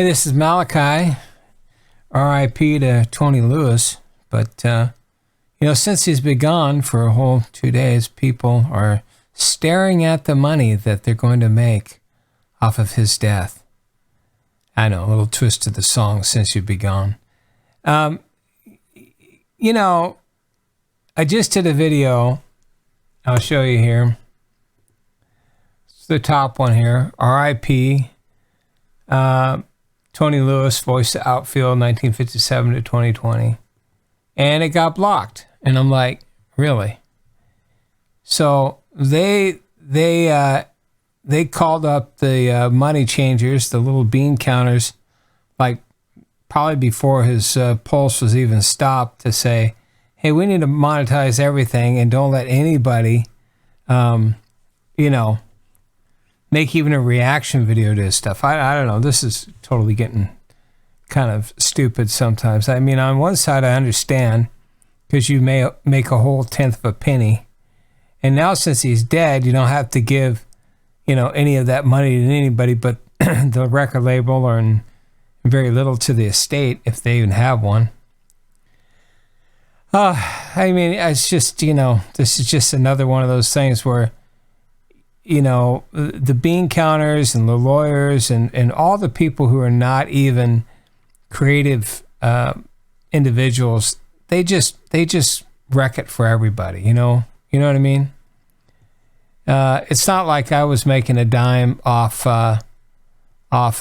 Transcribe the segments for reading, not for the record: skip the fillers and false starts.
Hey, this is Malachi, R.I.P. to Tony Lewis. But, since he's been gone for a whole 2 days, people are staring at the money that they're going to make off of his death. I know, a little twist to the song, Since You've Been Gone. I just did a video. I'll show you here. It's the top one here. R.I.P. Tony Lewis, voiced the Outfield, 1957 to 2020. And it got blocked. And I'm like, really? So they called up the money changers, the little bean counters, like probably before his pulse was even stopped, to say, hey, we need to monetize everything and don't let anybody, make even a reaction video to his stuff. I don't know. This is totally getting kind of stupid sometimes. I mean, on one side, I understand, because you may make a whole tenth of a penny. And now, since he's dead, you don't have to give, any of that money to anybody but the record label, or very little to the estate, if they even have one. It's just, this is just another one of those things where, the bean counters and the lawyers and all the people who are not even creative individuals, they just wreck it for everybody, You know what I mean? It's not like I was making a dime off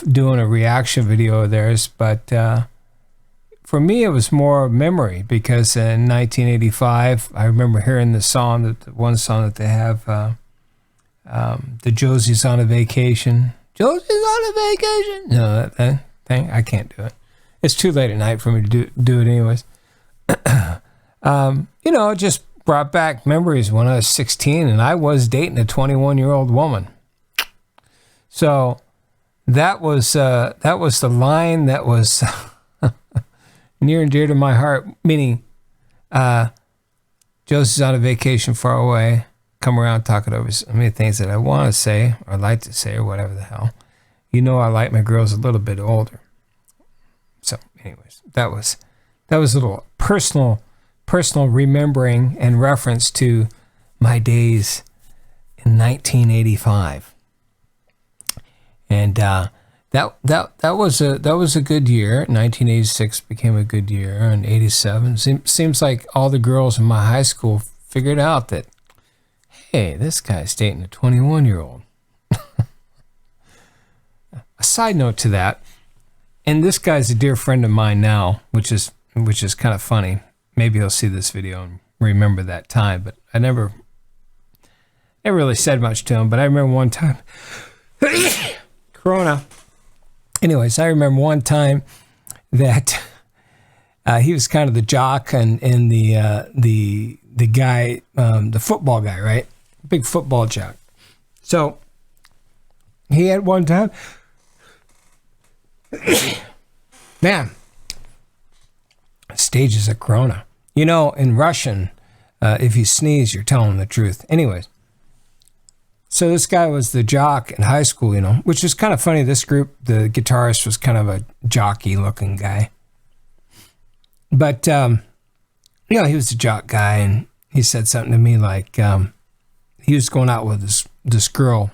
doing a reaction video of theirs, but for me it was more memory, because in 1985 I remember hearing the one song that they have, the Josie's on a Vacation. Josie's on a vacation. No, that thing, I can't do it. It's too late at night for me to do it anyways. It just brought back memories when I was 16 and I was dating a 21-year-old woman. So that was the line that was near and dear to my heart, meaning Josie's on a vacation far away, come around, talk it over, so many things that I want to say or like to say or whatever the hell. I like my girls a little bit older. So anyways, that was a little personal remembering and reference to my days in 1985. And that was a good year. 1986 became a good year, and 87 seems like all the girls in my high school figured out that, hey, this guy's dating a 21-year-old. A side note to that, and this guy's a dear friend of mine now, which is kind of funny. Maybe he'll see this video and remember that time, but I never really said much to him. But I remember one time, Corona. Anyways, I remember one time that he was kind of the jock and the guy, the football guy, right? Big football jock. So he had one time, man, stages of Corona. In Russian, if you sneeze, you're telling the truth. Anyways, so this guy was the jock in high school, which is kind of funny. This group, the guitarist was kind of a jockey-looking guy. But, he was a jock guy, and he said something to me like he was going out with this girl,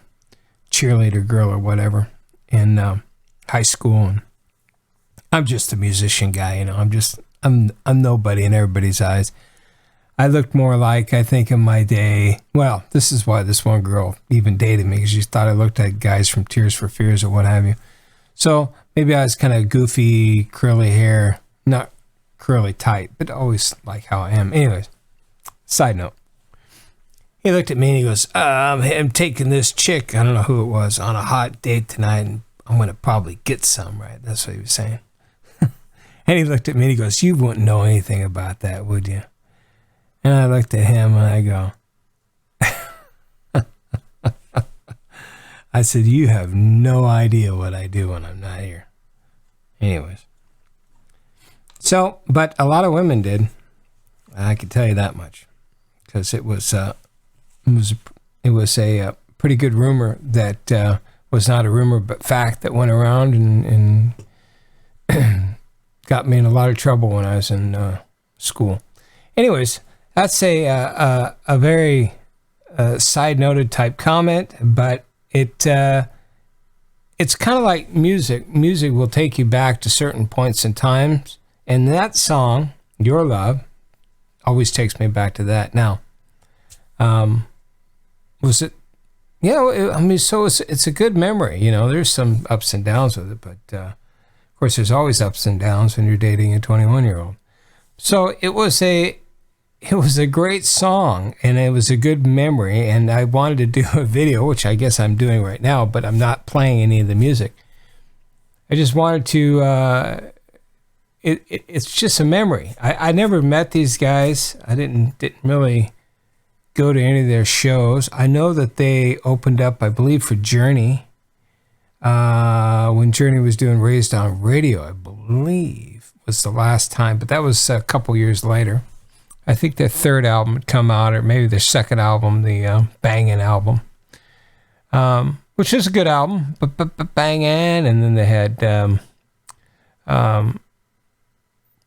cheerleader girl or whatever, in high school, and I'm just a musician guy, I'm nobody in everybody's eyes. I looked more like, I think in my day, well, this is why this one girl even dated me, because she thought I looked like guys from Tears for Fears or what have you. So maybe I was kind of goofy, curly hair, not curly tight, but always like how I am. Anyways, side note. He looked at me and he goes, I'm taking this chick, I don't know who it was, on a hot date tonight, and I'm going to probably get some, right? That's what he was saying. And he looked at me and he goes, you wouldn't know anything about that, would you? And I looked at him and I go, I said, you have no idea what I do when I'm not here. Anyways. So, but a lot of women did. I can tell you that much. Because it was a pretty good rumor that was not a rumor but fact that went around, and got me in a lot of trouble when I was in school. Anyways, that's a very side-noted type comment, but it's kind of like music. Music will take you back to certain points in times, and that song, Your Love, always takes me back to that. Now, was it? So it's a good memory. There's some ups and downs with it, but of course, there's always ups and downs when you're dating a 21-year-old. So it was a great song, and it was a good memory, and I wanted to do a video, which I guess I'm doing right now, but I'm not playing any of the music. I just wanted to, it's just a memory. I never met these guys. I didn't really go to any of their shows. I know that they opened up, I believe, for Journey, when Journey was doing Raised on Radio, I believe was the last time, but that was a couple years later. I think their third album had come out, or maybe their second album, the Bangin' album, which is a good album, but Bangin', and then they had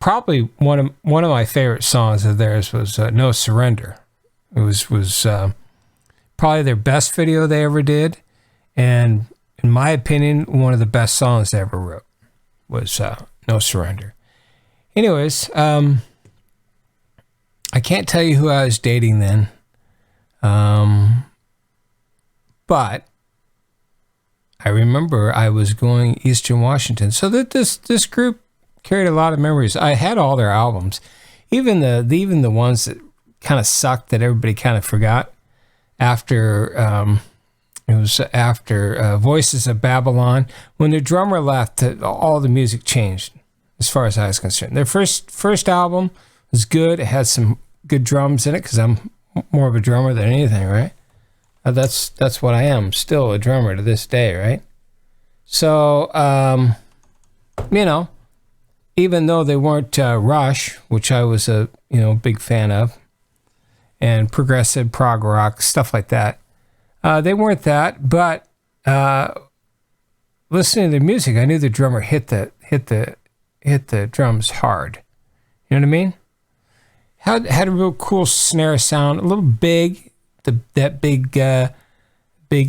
probably one of my favorite songs of theirs was No Surrender. It was probably their best video they ever did, and in my opinion, one of the best songs they ever wrote was No Surrender. Anyways, I can't tell you who I was dating then, but I remember I was going Eastern Washington. So that this group carried a lot of memories. I had all their albums, even the ones that kind of sucked that everybody kind of forgot. After it was after Voices of Babylon, when the drummer left, all the music changed. As far as I was concerned, their first album was good. It had some good drums in it because I'm more of a drummer than anything, right? That's what I am. Still a drummer to this day, right? So, even though they weren't Rush, which I was a big fan of, and progressive prog rock, stuff like that, they weren't that. But listening to the music, I knew the drummer hit the drums hard. You know what I mean? Had a real cool snare sound, a little big, that big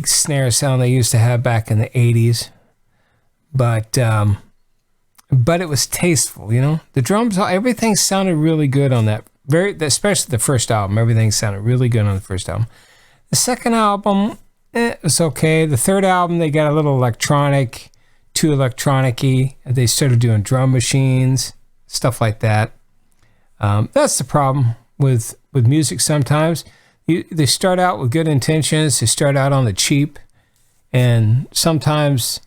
snare sound they used to have back in the 80s. But it was tasteful, The drums, everything sounded really good on that. Especially the first album, everything sounded really good on the first album. The second album, it was okay. The third album, they got a little electronic, too electronic-y. They started doing drum machines, stuff like that. That's the problem with music sometimes. They start out with good intentions. They start out on the cheap. And sometimes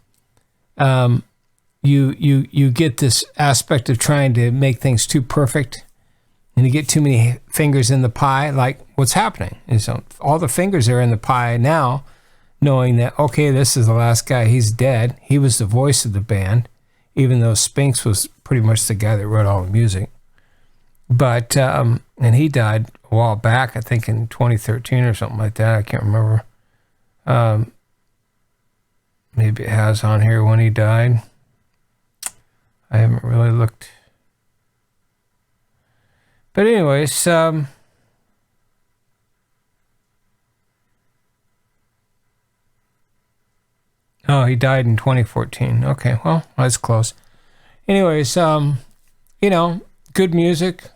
you get this aspect of trying to make things too perfect. And you get too many fingers in the pie, like what's happening. And so all the fingers are in the pie now, knowing that, okay, this is the last guy. He's dead. He was the voice of the band, even though Spinks was pretty much the guy that wrote all the music. But, and he died a while back, I think in 2013 or something like that. I can't remember. Maybe it has on here when he died. I haven't really looked. But anyways, oh, he died in 2014. Okay, well, that's close. Anyways, good music,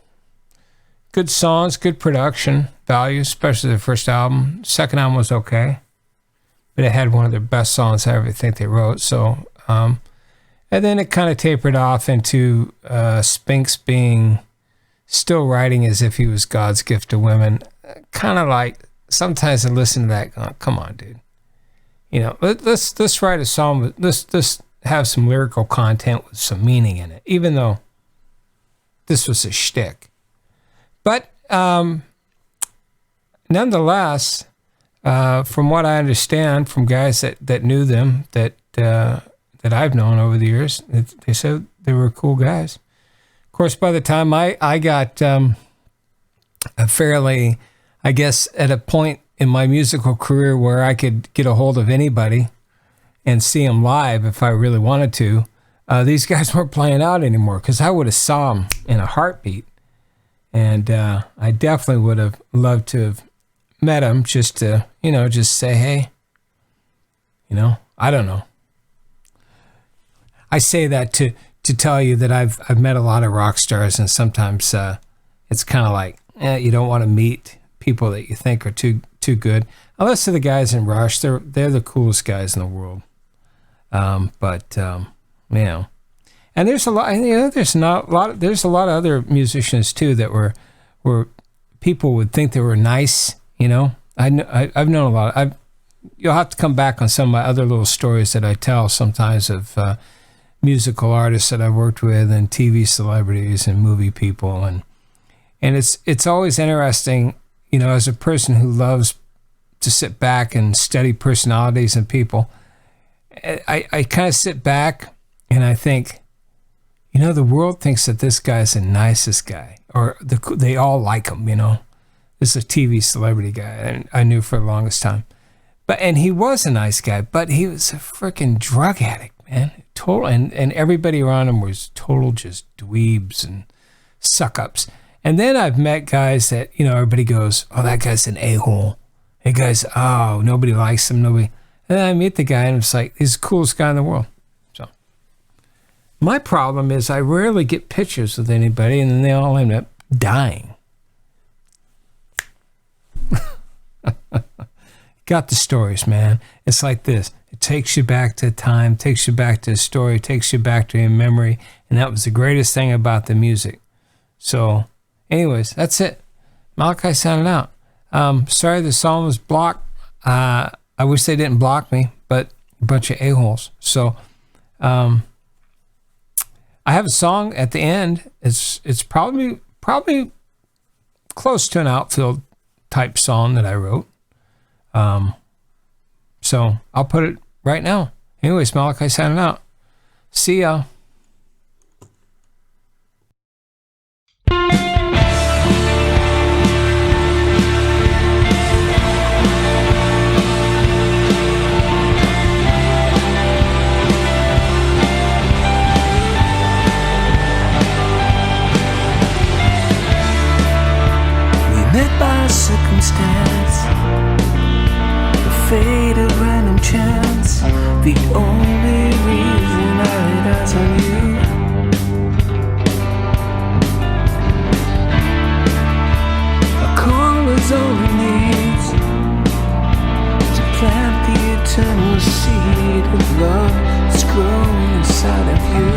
good songs, good production value, especially the first album. Second album was okay, but it had one of their best songs I ever think they wrote. So, and then it kind of tapered off into Spinks being still writing as if he was God's gift to women. Kind of like sometimes I listen to that going, come on, dude. Let's write a song. Let's have some lyrical content with some meaning in it, even though this was a shtick. But nonetheless, from what I understand from guys that knew them, that I've known over the years, they said they were cool guys. Of course, by the time I got a fairly, I guess, at a point in my musical career where I could get a hold of anybody and see them live if I really wanted to, these guys weren't playing out anymore, because I would have saw them in a heartbeat. And I definitely would have loved to have met them just to, just say, hey, I don't know. I say that to tell you that I've met a lot of rock stars, and sometimes it's kind of like, you don't want to meet people that you think are too good. Unless they're the guys in Rush, they're the coolest guys in the world. And there's a lot. There's a lot of other musicians too that were people would think they were nice. I've known a lot. You'll have to come back on some of my other little stories that I tell sometimes of musical artists that I've worked with, and TV celebrities and movie people, and it's always interesting, as a person who loves to sit back and study personalities and people. I kind of sit back and I think, the world thinks that this guy's the nicest guy, or they all like him. This is a TV celebrity guy, and I knew for the longest time. And he was a nice guy, but he was a freaking drug addict, man. Total, and everybody around him was total just dweebs and suck-ups. And then I've met guys that, everybody goes, oh, that guy's an a-hole. That guy's, oh, nobody likes him, nobody. And then I meet the guy, and it's like, he's the coolest guy in the world. So my problem is I rarely get pictures with anybody, and then they all end up dying. Got the stories, man. It's like this. It takes you back to time, takes you back to a story, takes you back to a memory. And that was the greatest thing about the music. So, anyways, that's it. Malachi signing out. Sorry the song was blocked. I wish they didn't block me, but a bunch of a-holes. So, I have a song at the end. It's probably close to an Outfield type song that I wrote. So I'll put it right now. Anyways, Malachi signing out. See ya. We met by circumstance, fate of random chance, the only reason I laid eyes on you. A caller's only needs to plant the eternal seed of love that's growing inside of you.